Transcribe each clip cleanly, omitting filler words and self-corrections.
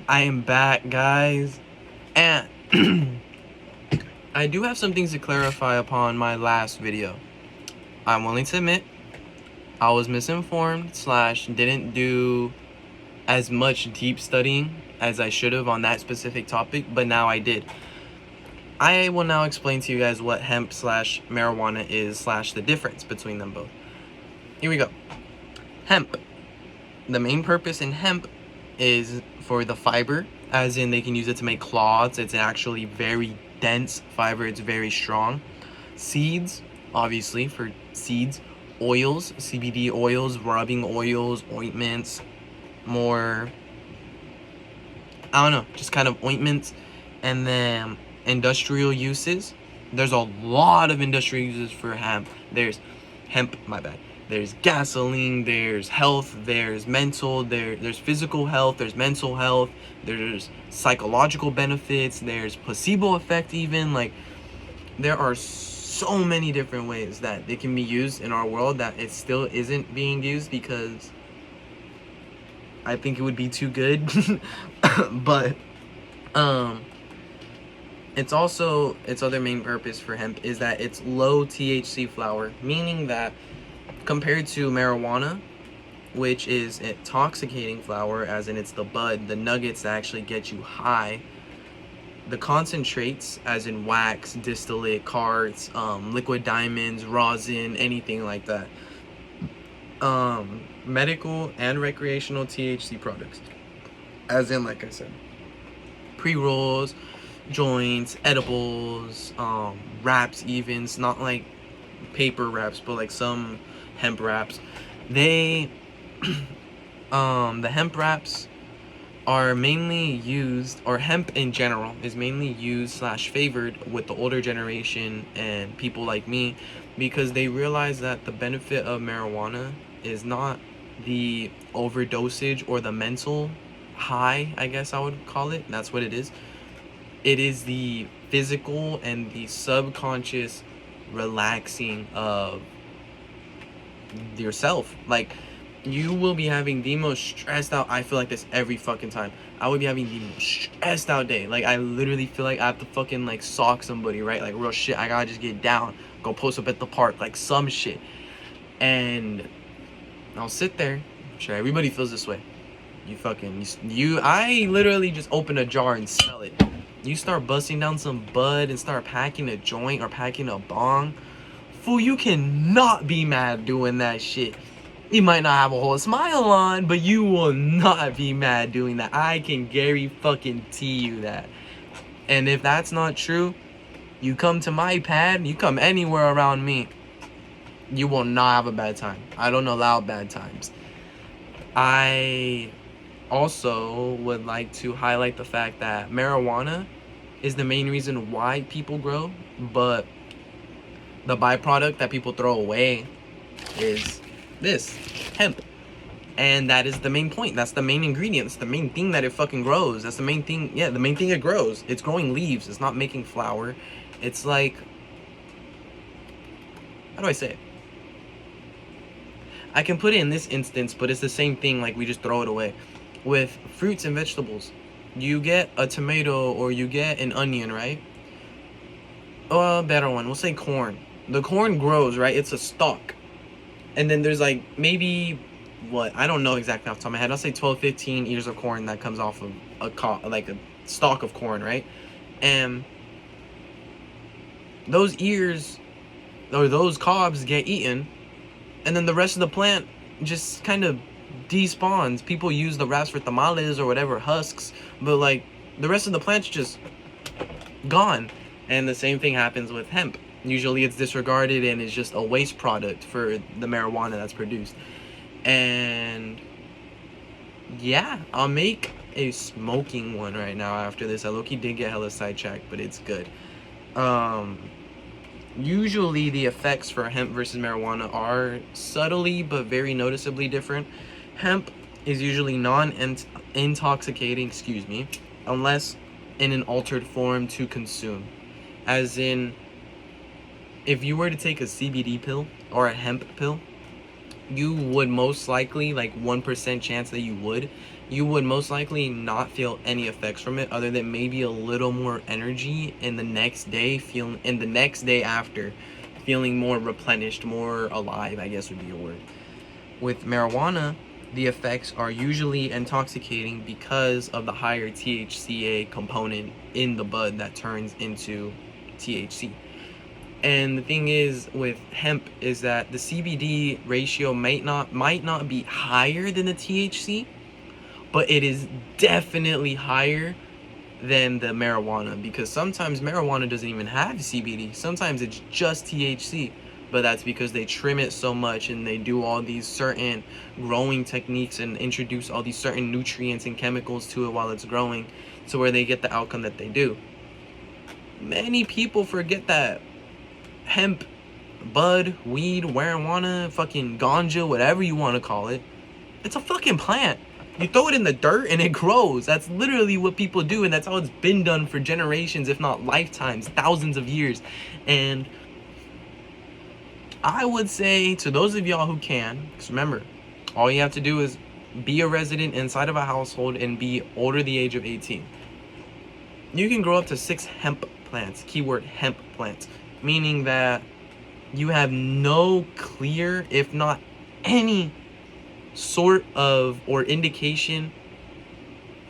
I am back, guys, and I do have some things to clarify upon my last video. I'm willing to admit I was misinformed / didn't do as much deep studying as I should have on that specific topic, but now I did. I will now explain to you guys what hemp / marijuana is / the difference between them both. Here we go. Hemp. The main purpose in hemp is for the fiber, as in they can use it to make cloths. It's actually very dense fiber. It's very strong. Seeds, obviously, for seeds. Oils, CBD oils, rubbing oils, ointments, more, I don't know, just kind of ointments. And then industrial uses. There's a lot of industrial uses for hemp. There's gasoline, there's health, there's mental, there's physical health, there's mental health, there's psychological benefits, there's placebo effect even. Like, there are so many different ways that it can be used in our world that it still isn't being used because I think it would be too good. But it's also, its other main purpose for hemp is that it's low THC flower, meaning that compared to marijuana, which is intoxicating flower, as in it's the bud, the nuggets that actually get you high, the concentrates, as in wax, distillate, carts, liquid diamonds, rosin, anything like that, medical and recreational THC products, as in, like I said, pre-rolls, joints, edibles, wraps, even, not like paper wraps, but like some hemp wraps. The hemp wraps are mainly used, or hemp in general is mainly used / favored with the older generation and people like me, because they realize that the benefit of marijuana is not the overdosage or the mental high, I guess I would call it. That's what it is. It is the physical and the subconscious relaxing of yourself. Like, you will be having the most stressed out, I feel like this every fucking time, I would be having the most stressed out day. Like, I literally feel like I have to fucking like sock somebody, right? Like, real shit, I gotta just get down, go post up at the park, like some shit. And I'll sit there. I'm sure everybody feels this way. I literally just open a jar and smell it. You start busting down some bud and start packing a joint or packing a bong, fool, you cannot be mad doing that shit. You might not have a whole smile on, but you will not be mad doing that. I can guarantee you that. And if that's not true, you come to my pad, you come anywhere around me, you will not have a bad time. I don't allow bad times. I also would like to highlight the fact that marijuana is the main reason why people grow, but the byproduct that people throw away is this, hemp. And that is the main point. That's the main ingredient. It's the main thing that it fucking grows. That's the main thing. Yeah, the main thing it grows. It's growing leaves. It's not making flour. It's like, how do I say it? I can put it in this instance, but it's the same thing. Like, we just throw it away. With fruits and vegetables, you get a tomato or you get an onion, right? A better one, we'll say corn. The corn grows, right? It's a stalk. And then there's like maybe, I don't know exactly off the top of my head. I'll say 12, 15 ears of corn that comes off of a stalk of corn, right? And those ears or those cobs get eaten, and then the rest of the plant just kind of despawns. People use the wraps for tamales or whatever, husks, but like the rest of the plant's just gone. And the same thing happens with hemp. Usually it's disregarded and is just a waste product for the marijuana that's produced. And yeah, I'll make a smoking one right now after this. I low-key did get hella sidetracked, but it's good. Usually the effects for hemp versus marijuana are subtly but very noticeably different. Hemp is usually non-intoxicating, unless in an altered form to consume. As in, if you were to take a CBD pill or a hemp pill, you would most likely, like 1% chance that you would, you would most likely not feel any effects from it other than maybe a little more energy in the next day, after feeling more replenished, more alive, I guess would be a word. With marijuana, the effects are usually intoxicating because of the higher THCA component in the bud that turns into THC. And the thing is with hemp is that the CBD ratio might not be higher than the THC, but it is definitely higher than the marijuana, because sometimes marijuana doesn't even have CBD. Sometimes it's just THC, but that's because they trim it so much and they do all these certain growing techniques and introduce all these certain nutrients and chemicals to it while it's growing, to where they get the outcome that they do. Many people forget that hemp, bud, weed, marijuana, fucking ganja, whatever you want to call it, it's a fucking plant. You throw it in the dirt and it grows. That's literally what people do, and that's how it's been done for generations, if not lifetimes, thousands of years. And I would say to those of y'all who can, because remember, all you have to do is be a resident inside of a household and be older the age of 18. You can grow up to 6 hemp plants, keyword hemp plants, meaning that you have no clear, if not any sort of indication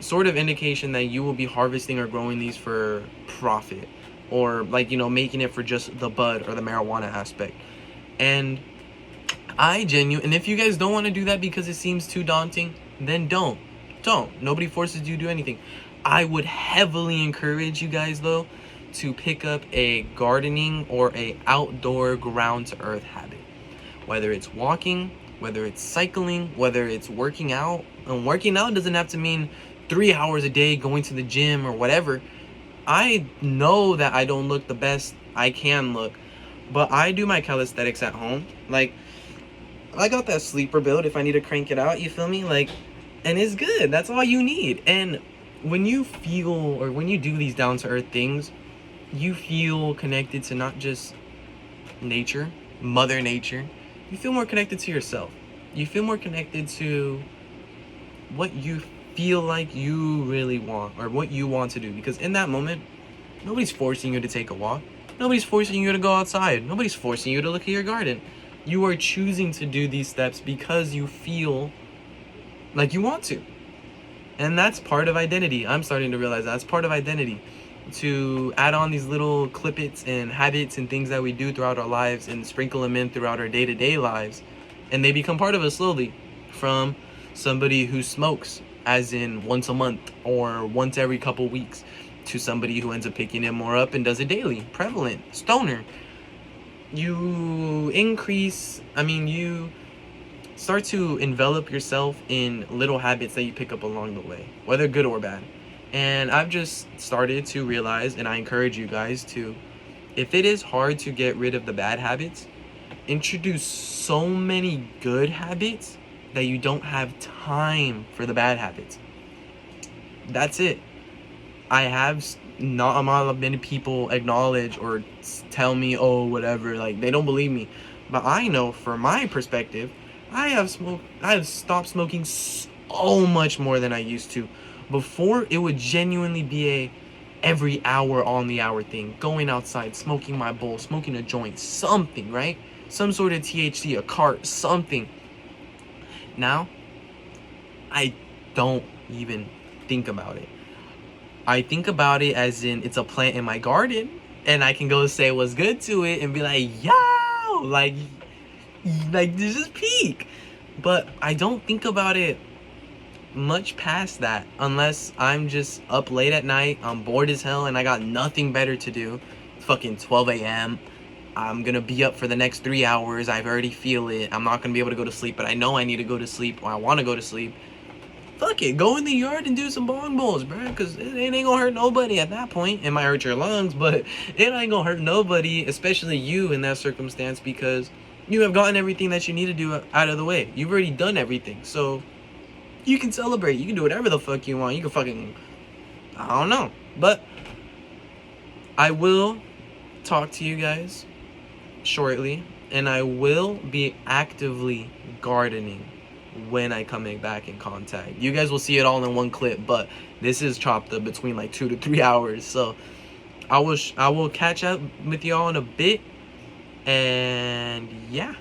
that you will be harvesting or growing these for profit, or like, you know, making it for just the bud or the marijuana aspect. And and if you guys don't want to do that because it seems too daunting, then don't. Nobody forces you to do anything. I would heavily encourage you guys though to pick up a gardening or a outdoor ground to earth habit, whether it's walking, whether it's cycling, whether it's working out. And working out doesn't have to mean 3 hours a day going to the gym or whatever. I know that I don't look the best I can look, but I do my calisthenics at home. Like, I got that sleeper build if I need to crank it out, you feel me? Like, and it's good. That's all you need. And when you feel, or when you do these down to earth things, you feel connected to not just nature, Mother Nature. You feel more connected to yourself. You feel more connected to what you feel like you really want, or what you want to do. Because in that moment, nobody's forcing you to take a walk. Nobody's forcing you to go outside. Nobody's forcing you to look at your garden. You are choosing to do these steps because you feel like you want to. And that's part of identity. I'm starting to realize that's part of identity. To add on these little clippets and habits and things that we do throughout our lives and sprinkle them in throughout our day-to-day lives, and they become part of us slowly. From somebody who smokes, as in once a month or once every couple weeks, to somebody who ends up picking it more up and does it daily, prevalent, stoner. You start to envelop yourself in little habits that you pick up along the way, whether good or bad. And I've just started to realize, and I encourage you guys to, if it is hard to get rid of the bad habits, introduce so many good habits that you don't have time for the bad habits. That's it. I have not many people acknowledge or tell me, oh, whatever, like they don't believe me. But I know from my perspective, I have stopped smoking so much more than I used to. Before, it would genuinely be a every hour on the hour thing. Going outside, smoking my bowl, smoking a joint, something, right? Some sort of THC, a cart, something. Now, I don't even think about it. I think about it as in it's a plant in my garden, and I can go say what's good to it and be like, yo, like this is peak. But I don't think about it much past that, unless I'm just up late at night, I'm bored as hell, and I got nothing better to do. It's fucking 12 a.m. I'm gonna be up for the next 3 hours. I already feel it. I'm not gonna be able to go to sleep, but I know I need to go to sleep, or I want to go to sleep. Fuck it, go in the yard and do some bong bowls, bro, because it ain't gonna hurt nobody at that point. It might hurt your lungs, but it ain't gonna hurt nobody, especially you in that circumstance, because you have gotten everything that you need to do out of the way. You've already done everything, so you can celebrate. You can do whatever the fuck you want. You can fucking, I don't know. But I will talk to you guys shortly, and I will be actively gardening when I come back in contact. You guys will see it all in one clip, but this is chopped up between like 2 to 3 hours. So I will catch up with y'all in a bit, and yeah.